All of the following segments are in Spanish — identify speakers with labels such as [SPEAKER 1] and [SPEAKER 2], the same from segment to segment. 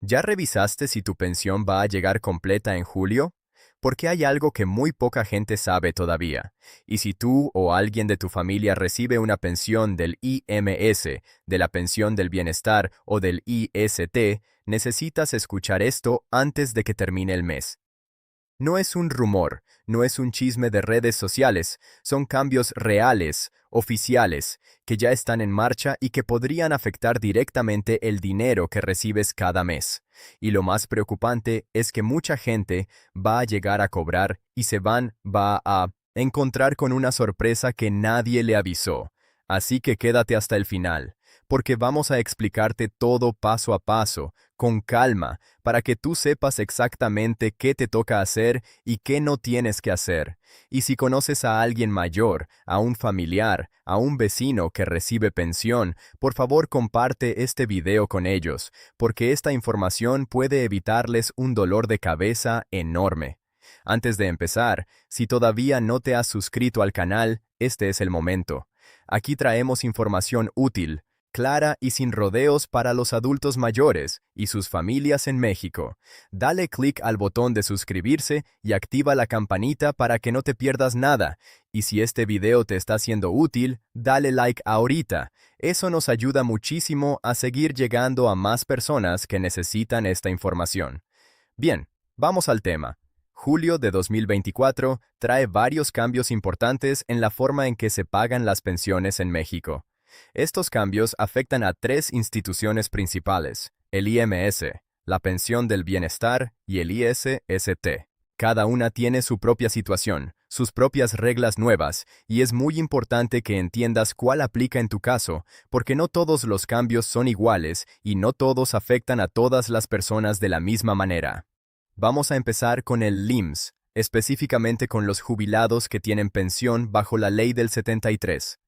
[SPEAKER 1] ¿Ya revisaste si tu pensión va a llegar completa en julio? Porque hay algo que muy poca gente sabe todavía. Y si tú o alguien de tu familia recibe una pensión del IMS, de la pensión del bienestar o del IST, necesitas escuchar esto antes de que termine el mes. No es un rumor, no es un chisme de redes sociales, son cambios reales, oficiales, que ya están en marcha y que podrían afectar directamente el dinero que recibes cada mes. Y lo más preocupante es que mucha gente va a llegar a cobrar y va a encontrar con una sorpresa que nadie le avisó. Así que quédate hasta el final, porque vamos a explicarte todo paso a paso, con calma, para que tú sepas exactamente qué te toca hacer y qué no tienes que hacer. Y si conoces a alguien mayor, a un familiar, a un vecino que recibe pensión, por favor comparte este video con ellos, porque esta información puede evitarles un dolor de cabeza enorme. Antes de empezar, si todavía no te has suscrito al canal, este es el momento. Aquí traemos información útil, clara y sin rodeos para los adultos mayores y sus familias en México. Dale clic al botón de suscribirse y activa la campanita para que no te pierdas nada. Y si este video te está siendo útil, dale like ahorita. Eso nos ayuda muchísimo a seguir llegando a más personas que necesitan esta información. Bien, vamos al tema. Julio de 2024 trae varios cambios importantes en la forma en que se pagan las pensiones en México. Estos cambios afectan a tres instituciones principales, el IMS, la Pensión del Bienestar y el ISST. Cada una tiene su propia situación, sus propias reglas nuevas, y es muy importante que entiendas cuál aplica en tu caso, porque no todos los cambios son iguales y no todos afectan a todas las personas de la misma manera. Vamos a empezar con el IMSS, específicamente con los jubilados que tienen pensión bajo la Ley del 73.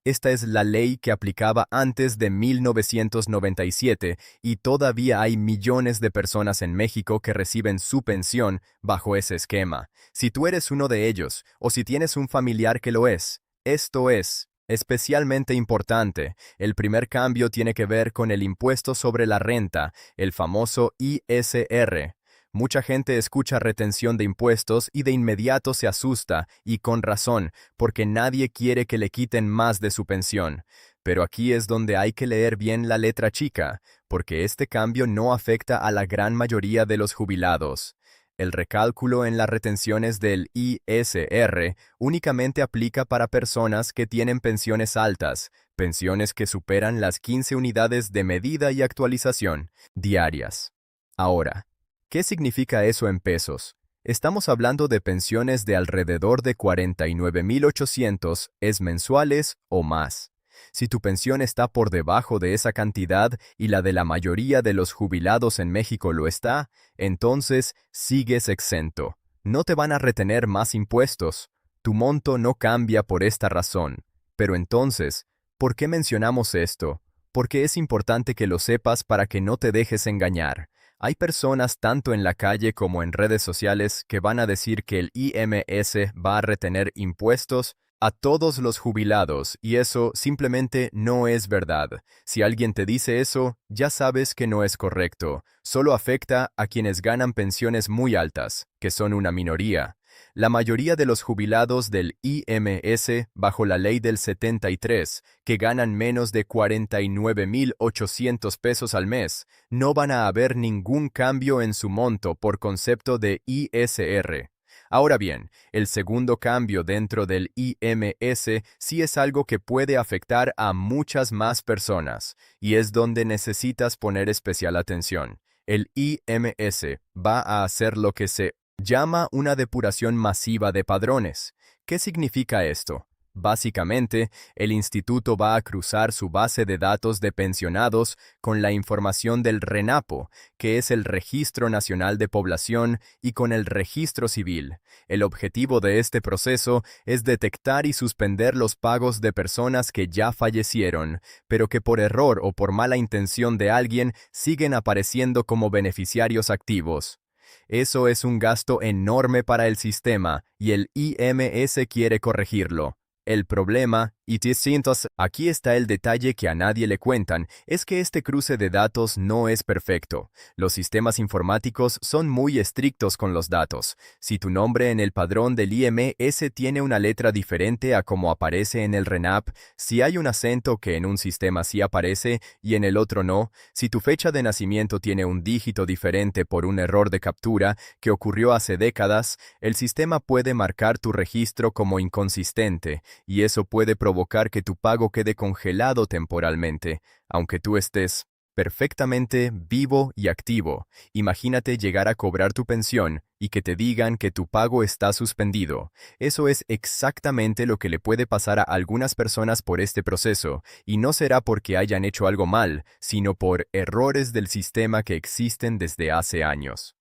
[SPEAKER 1] Esta es la ley que aplicaba antes de 1997 y todavía hay millones de personas en México que reciben su pensión bajo ese esquema. Si tú eres uno de ellos o si tienes un familiar que lo es, esto es especialmente importante. El primer cambio tiene que ver con el impuesto sobre la renta, el famoso ISR. Mucha gente escucha retención de impuestos y de inmediato se asusta, y con razón, porque nadie quiere que le quiten más de su pensión. Pero aquí es donde hay que leer bien la letra chica, porque este cambio no afecta a la gran mayoría de los jubilados. El recálculo en las retenciones del ISR únicamente aplica para personas que tienen pensiones altas, pensiones que superan las 15 unidades de medida y actualización diarias. Ahora, ¿qué significa eso en pesos? Estamos hablando de pensiones de alrededor de 49,800 mensuales o más. Si tu pensión está por debajo de esa cantidad y la de la mayoría de los jubilados en México lo está, entonces sigues exento. No te van a retener más impuestos. Tu monto no cambia por esta razón. Pero entonces, ¿por qué mencionamos esto? Porque es importante que lo sepas para que no te dejes engañar. Hay personas tanto en la calle como en redes sociales que van a decir que el IMS va a retener impuestos a todos los jubilados y eso simplemente no es verdad. Si alguien te dice eso, ya sabes que no es correcto. Solo afecta a quienes ganan pensiones muy altas, que son una minoría. La mayoría de los jubilados del IMS bajo la ley del 73, que ganan menos de 49,800 pesos al mes, no van a haber ningún cambio en su monto por concepto de ISR. Ahora bien, el segundo cambio dentro del IMS sí es algo que puede afectar a muchas más personas, y es donde necesitas poner especial atención. El IMS va a hacer lo que se llama una depuración masiva de padrones. ¿Qué significa esto? Básicamente, el instituto va a cruzar su base de datos de pensionados con la información del RENAPO, que es el Registro Nacional de Población, y con el Registro Civil. El objetivo de este proceso es detectar y suspender los pagos de personas que ya fallecieron, pero que por error o por mala intención de alguien siguen apareciendo como beneficiarios activos. Eso es un gasto enorme para el sistema y el IMS quiere corregirlo. El problema, Y te sientas, aquí está el detalle que a nadie le cuentan, es que este cruce de datos no es perfecto. Los sistemas informáticos son muy estrictos con los datos. Si tu nombre en el padrón del IMS tiene una letra diferente a como aparece en el RENAP, si hay un acento que en un sistema sí aparece y en el otro no, si tu fecha de nacimiento tiene un dígito diferente por un error de captura que ocurrió hace décadas, el sistema puede marcar tu registro como inconsistente y eso puede provocar que tu pago quede congelado temporalmente, aunque tú estés perfectamente vivo y activo. Imagínate llegar a cobrar tu pensión y que te digan que tu pago está suspendido. Eso es exactamente lo que le puede pasar a algunas personas por este proceso, y no será porque hayan hecho algo mal, sino por errores del sistema que existen desde hace años.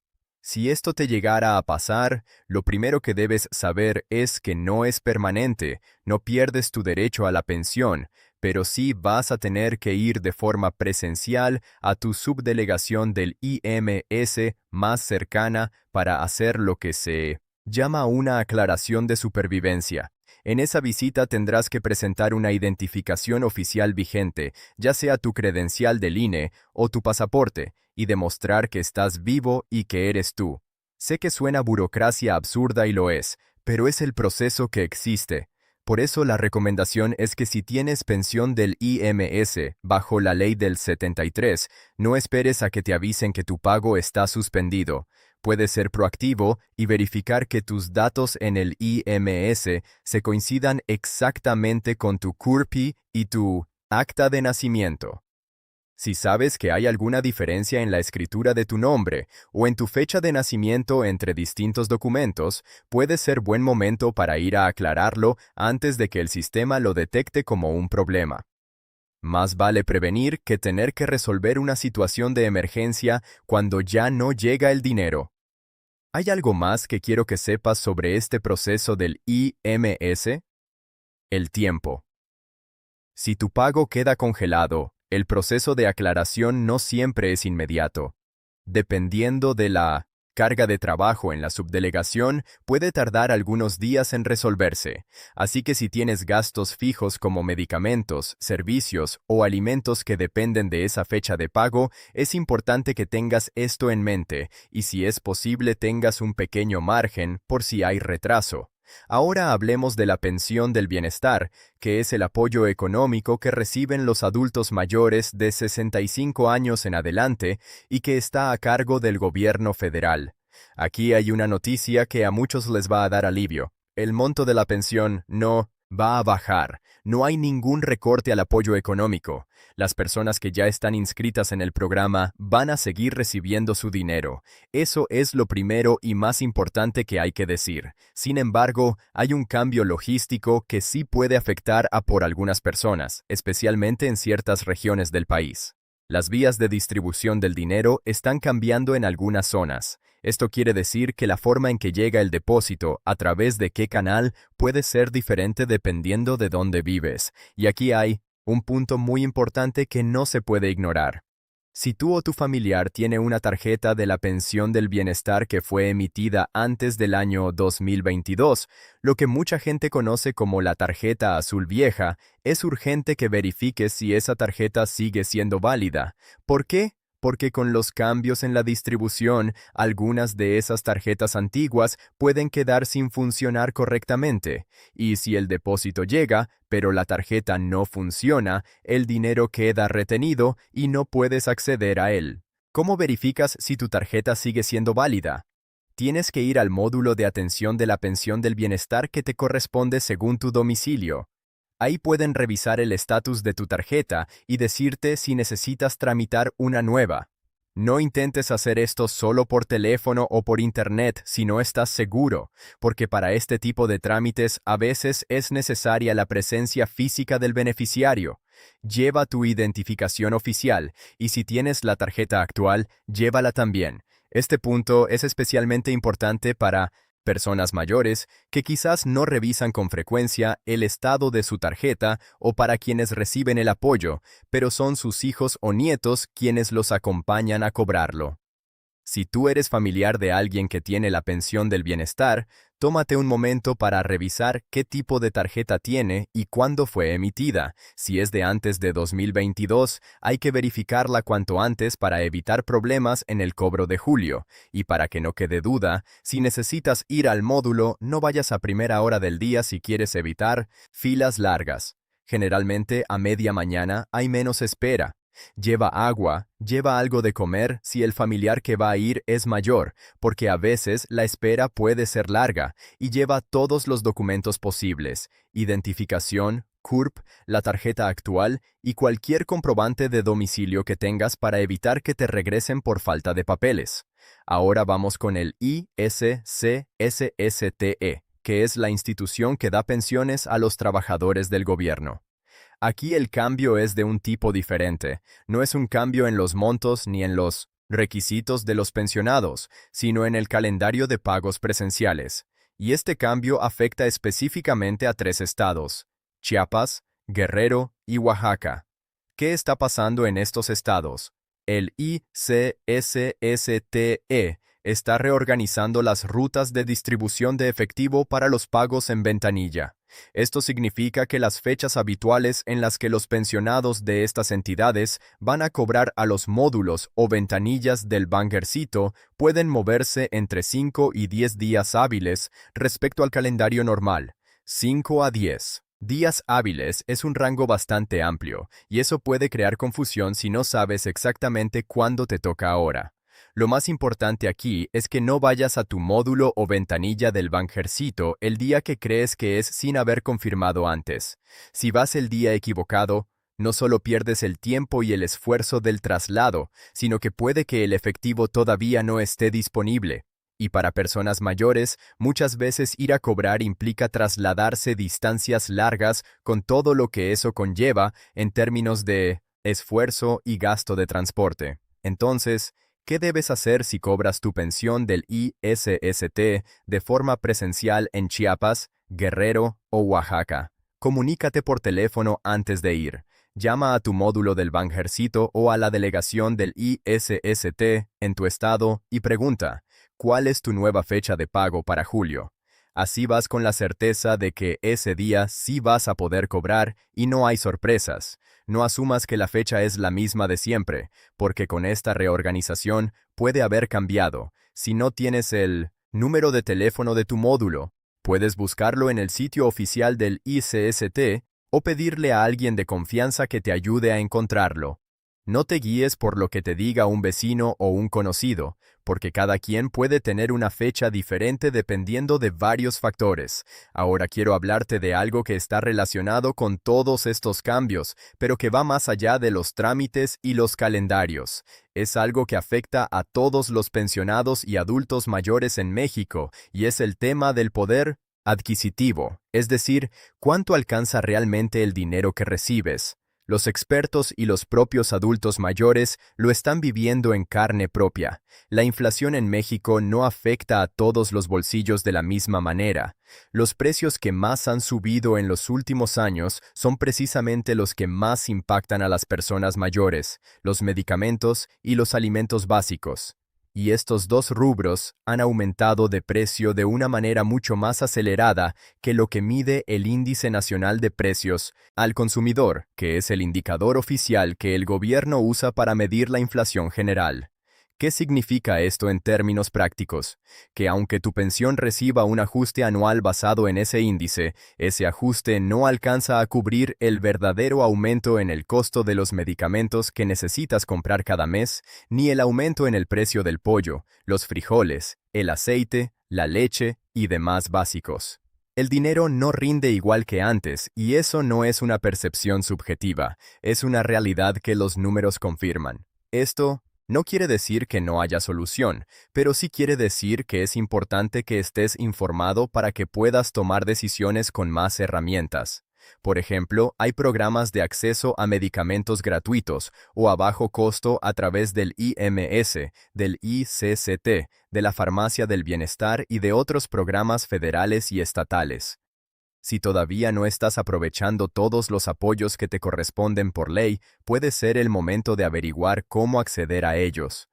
[SPEAKER 1] Si esto te llegara a pasar, lo primero que debes saber es que no es permanente, no pierdes tu derecho a la pensión, pero sí vas a tener que ir de forma presencial a tu subdelegación del IMS más cercana para hacer lo que se llama una aclaración de supervivencia. En esa visita tendrás que presentar una identificación oficial vigente, ya sea tu credencial del INE o tu pasaporte, y demostrar que estás vivo y que eres tú. Sé que suena burocracia absurda y lo es, pero es el proceso que existe. Por eso la recomendación es que si tienes pensión del IMS bajo la ley del 73, no esperes a que te avisen que tu pago está suspendido. Puedes ser proactivo y verificar que tus datos en el IMS se coincidan exactamente con tu CURP y tu acta de nacimiento. Si sabes que hay alguna diferencia en la escritura de tu nombre o en tu fecha de nacimiento entre distintos documentos, puede ser buen momento para ir a aclararlo antes de que el sistema lo detecte como un problema. Más vale prevenir que tener que resolver una situación de emergencia cuando ya no llega el dinero. ¿Hay algo más que quiero que sepas sobre este proceso del IMS? El tiempo. Si tu pago queda congelado, el proceso de aclaración no siempre es inmediato. Dependiendo de la carga de trabajo en la subdelegación, puede tardar algunos días en resolverse, así que si tienes gastos fijos como medicamentos, servicios o alimentos que dependen de esa fecha de pago, es importante que tengas esto en mente y si es posible tengas un pequeño margen por si hay retraso. Ahora hablemos de la pensión del bienestar, que es el apoyo económico que reciben los adultos mayores de 65 años en adelante y que está a cargo del gobierno federal. Aquí hay una noticia que a muchos les va a dar alivio. El monto de la pensión no va a bajar. No hay ningún recorte al apoyo económico. Las personas que ya están inscritas en el programa van a seguir recibiendo su dinero. Eso es lo primero y más importante que hay que decir. Sin embargo, hay un cambio logístico que sí puede afectar a por algunas personas, especialmente en ciertas regiones del país. Las vías de distribución del dinero están cambiando en algunas zonas. Esto quiere decir que la forma en que llega el depósito, a través de qué canal, puede ser diferente dependiendo de dónde vives. Y aquí hay un punto muy importante que no se puede ignorar. Si tú o tu familiar tiene una tarjeta de la pensión del bienestar que fue emitida antes del año 2022, lo que mucha gente conoce como la tarjeta azul vieja, es urgente que verifiques si esa tarjeta sigue siendo válida. ¿Por qué? Porque con los cambios en la distribución, algunas de esas tarjetas antiguas pueden quedar sin funcionar correctamente, y si el depósito llega, pero la tarjeta no funciona, el dinero queda retenido y no puedes acceder a él. ¿Cómo verificas si tu tarjeta sigue siendo válida? Tienes que ir al módulo de atención de la pensión del bienestar que te corresponde según tu domicilio. Ahí pueden revisar el estatus de tu tarjeta y decirte si necesitas tramitar una nueva. No intentes hacer esto solo por teléfono o por internet si no estás seguro, porque para este tipo de trámites a veces es necesaria la presencia física del beneficiario. Lleva tu identificación oficial y si tienes la tarjeta actual, llévala también. Este punto es especialmente importante para personas mayores que quizás no revisan con frecuencia el estado de su tarjeta o para quienes reciben el apoyo, pero son sus hijos o nietos quienes los acompañan a cobrarlo. Si tú eres familiar de alguien que tiene la pensión del bienestar, Tómate un momento para revisar qué tipo de tarjeta tiene y cuándo fue emitida. Si es de antes de 2022, hay que verificarla cuanto antes para evitar problemas en el cobro de julio. Y para que no quede duda, si necesitas ir al módulo, no vayas a primera hora del día si quieres evitar filas largas. Generalmente a media mañana hay menos espera. Lleva agua, lleva algo de comer si el familiar que va a ir es mayor, porque a veces la espera puede ser larga, y lleva todos los documentos posibles: identificación, CURP, la tarjeta actual y cualquier comprobante de domicilio que tengas para evitar que te regresen por falta de papeles. Ahora vamos con el ISCSSTE, que es la institución que da pensiones a los trabajadores del gobierno. Aquí el cambio es de un tipo diferente. No es un cambio en los montos ni en los requisitos de los pensionados, sino en el calendario de pagos presenciales. Y este cambio afecta específicamente a 3 estados: Chiapas, Guerrero y Oaxaca. ¿Qué está pasando en estos estados? El ICSSTE está reorganizando las rutas de distribución de efectivo para los pagos en ventanilla. Esto significa que las fechas habituales en las que los pensionados de estas entidades van a cobrar a los módulos o ventanillas del Banjercito pueden moverse entre 5 y 10 días hábiles respecto al calendario normal. 5 a 10 días hábiles es un rango bastante amplio, y eso puede crear confusión si no sabes exactamente cuándo te toca ahora. Lo más importante aquí es que no vayas a tu módulo o ventanilla del Banjercito el día que crees que es sin haber confirmado antes. Si vas el día equivocado, no solo pierdes el tiempo y el esfuerzo del traslado, sino que puede que el efectivo todavía no esté disponible. Y para personas mayores, muchas veces ir a cobrar implica trasladarse distancias largas con todo lo que eso conlleva en términos de esfuerzo y gasto de transporte. Entonces, ¿qué debes hacer si cobras tu pensión del ISST de forma presencial en Chiapas, Guerrero o Oaxaca? Comunícate por teléfono antes de ir. Llama a tu módulo del Banjercito o a la delegación del ISST en tu estado y pregunta: ¿cuál es tu nueva fecha de pago para julio? Así vas con la certeza de que ese día sí vas a poder cobrar y no hay sorpresas. No asumas que la fecha es la misma de siempre, porque con esta reorganización puede haber cambiado. Si no tienes el número de teléfono de tu módulo, puedes buscarlo en el sitio oficial del ICST o pedirle a alguien de confianza que te ayude a encontrarlo. No te guíes por lo que te diga un vecino o un conocido, porque cada quien puede tener una fecha diferente dependiendo de varios factores. Ahora quiero hablarte de algo que está relacionado con todos estos cambios, pero que va más allá de los trámites y los calendarios. Es algo que afecta a todos los pensionados y adultos mayores en México, y es el tema del poder adquisitivo, es decir, cuánto alcanza realmente el dinero que recibes. Los expertos y los propios adultos mayores lo están viviendo en carne propia. La inflación en México no afecta a todos los bolsillos de la misma manera. Los precios que más han subido en los últimos años son precisamente los que más impactan a las personas mayores: los medicamentos y los alimentos básicos. Y estos dos rubros han aumentado de precio de una manera mucho más acelerada que lo que mide el Índice Nacional de Precios al Consumidor, que es el indicador oficial que el gobierno usa para medir la inflación general. ¿Qué significa esto en términos prácticos? Que aunque tu pensión reciba un ajuste anual basado en ese índice, ese ajuste no alcanza a cubrir el verdadero aumento en el costo de los medicamentos que necesitas comprar cada mes, ni el aumento en el precio del pollo, los frijoles, el aceite, la leche y demás básicos. El dinero no rinde igual que antes, y eso no es una percepción subjetiva, es una realidad que los números confirman. Esto no quiere decir que no haya solución, pero sí quiere decir que es importante que estés informado para que puedas tomar decisiones con más herramientas. Por ejemplo, hay programas de acceso a medicamentos gratuitos o a bajo costo a través del IMS, del ICCT, de la Farmacia del Bienestar y de otros programas federales y estatales. Si todavía no estás aprovechando todos los apoyos que te corresponden por ley, puede ser el momento de averiguar cómo acceder a ellos.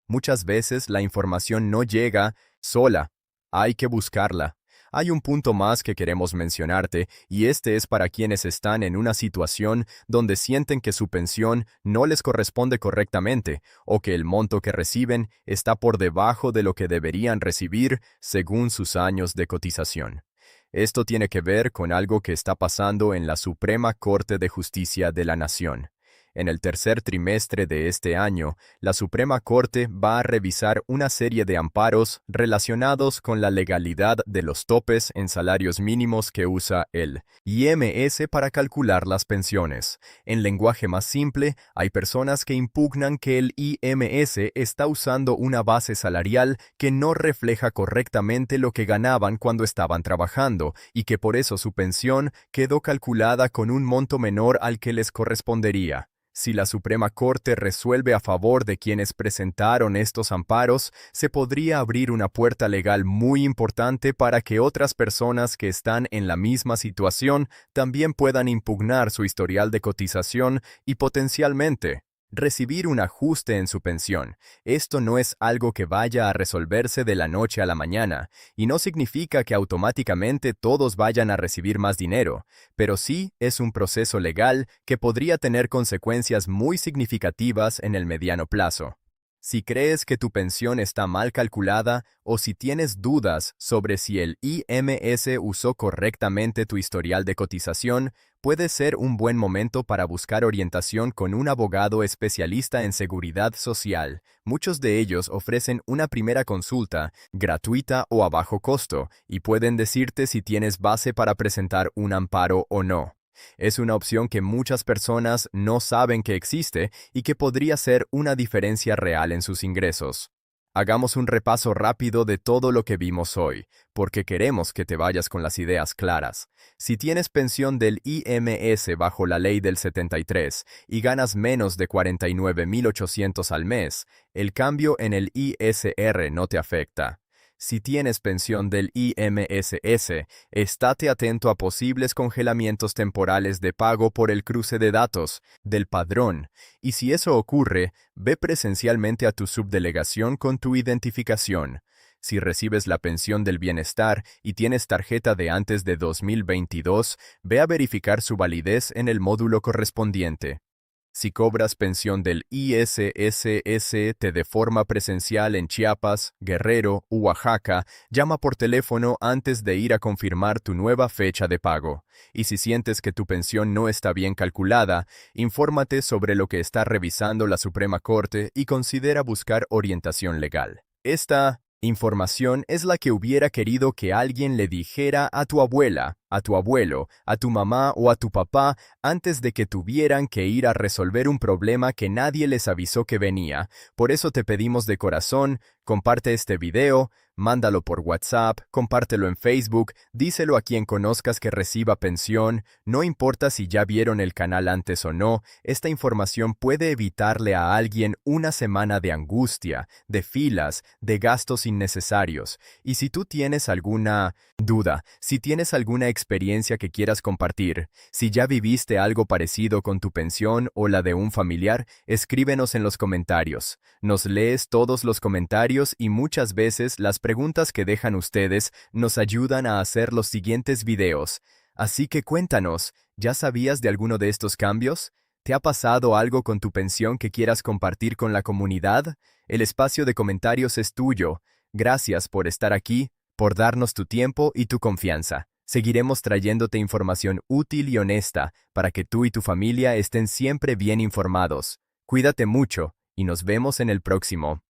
[SPEAKER 1] Muchas veces la información no llega sola, hay que buscarla. Hay un punto más que queremos mencionarte, y este es para quienes están en una situación donde sienten que su pensión no les corresponde correctamente o que el monto que reciben está por debajo de lo que deberían recibir según sus años de cotización. Esto tiene que ver con algo que está pasando en la Suprema Corte de Justicia de la Nación. En el tercer trimestre de este año, la Suprema Corte va a revisar una serie de amparos relacionados con la legalidad de los topes en salarios mínimos que usa el IMS para calcular las pensiones. En lenguaje más simple, hay personas que impugnan que el IMS está usando una base salarial que no refleja correctamente lo que ganaban cuando estaban trabajando y que por eso su pensión quedó calculada con un monto menor al que les correspondería. Si la Suprema Corte resuelve a favor de quienes presentaron estos amparos, se podría abrir una puerta legal muy importante para que otras personas que están en la misma situación también puedan impugnar su historial de cotización y potencialmente recibir un ajuste en su pensión. Esto no es algo que vaya a resolverse de la noche a la mañana, y no significa que automáticamente todos vayan a recibir más dinero, pero sí es un proceso legal que podría tener consecuencias muy significativas en el mediano plazo. Si crees que tu pensión está mal calculada o si tienes dudas sobre si el IMS usó correctamente tu historial de cotización, puede ser un buen momento para buscar orientación con un abogado especialista en seguridad social. Muchos de ellos ofrecen una primera consulta, gratuita o a bajo costo, y pueden decirte si tienes base para presentar un amparo o no. Es una opción que muchas personas no saben que existe y que podría ser una diferencia real en sus ingresos. Hagamos un repaso rápido de todo lo que vimos hoy, porque queremos que te vayas con las ideas claras. Si tienes pensión del IMS bajo la ley del 73 y ganas menos de 49.800 al mes, el cambio en el ISR no te afecta. Si tienes pensión del IMSS, estate atento a posibles congelamientos temporales de pago por el cruce de datos del padrón, y si eso ocurre, ve presencialmente a tu subdelegación con tu identificación. Si recibes la pensión del bienestar y tienes tarjeta de antes de 2022, ve a verificar su validez en el módulo correspondiente. Si cobras pensión del ISSST de forma presencial en Chiapas, Guerrero u Oaxaca, llama por teléfono antes de ir a confirmar tu nueva fecha de pago. Y si sientes que tu pensión no está bien calculada, infórmate sobre lo que está revisando la Suprema Corte y considera buscar orientación legal. Esta información es la que hubiera querido que alguien le dijera a tu abuela, a tu abuelo, a tu mamá o a tu papá antes de que tuvieran que ir a resolver un problema que nadie les avisó que venía. Por eso te pedimos de corazón, comparte este video, mándalo por WhatsApp, compártelo en Facebook, díselo a quien conozcas que reciba pensión, no importa si ya vieron el canal antes o no, esta información puede evitarle a alguien una semana de angustia, de filas, de gastos innecesarios. Y si tú tienes alguna duda, si tienes alguna experiencia que quieras compartir, si ya viviste algo parecido con tu pensión o la de un familiar, escríbenos en los comentarios. Nos lees todos los comentarios y muchas veces las preguntas que dejan ustedes nos ayudan a hacer los siguientes videos. Así que cuéntanos, ¿ya sabías de alguno de estos cambios? ¿Te ha pasado algo con tu pensión que quieras compartir con la comunidad? El espacio de comentarios es tuyo. Gracias por estar aquí, por darnos tu tiempo y tu confianza. Seguiremos trayéndote información útil y honesta para que tú y tu familia estén siempre bien informados. Cuídate mucho y nos vemos en el próximo.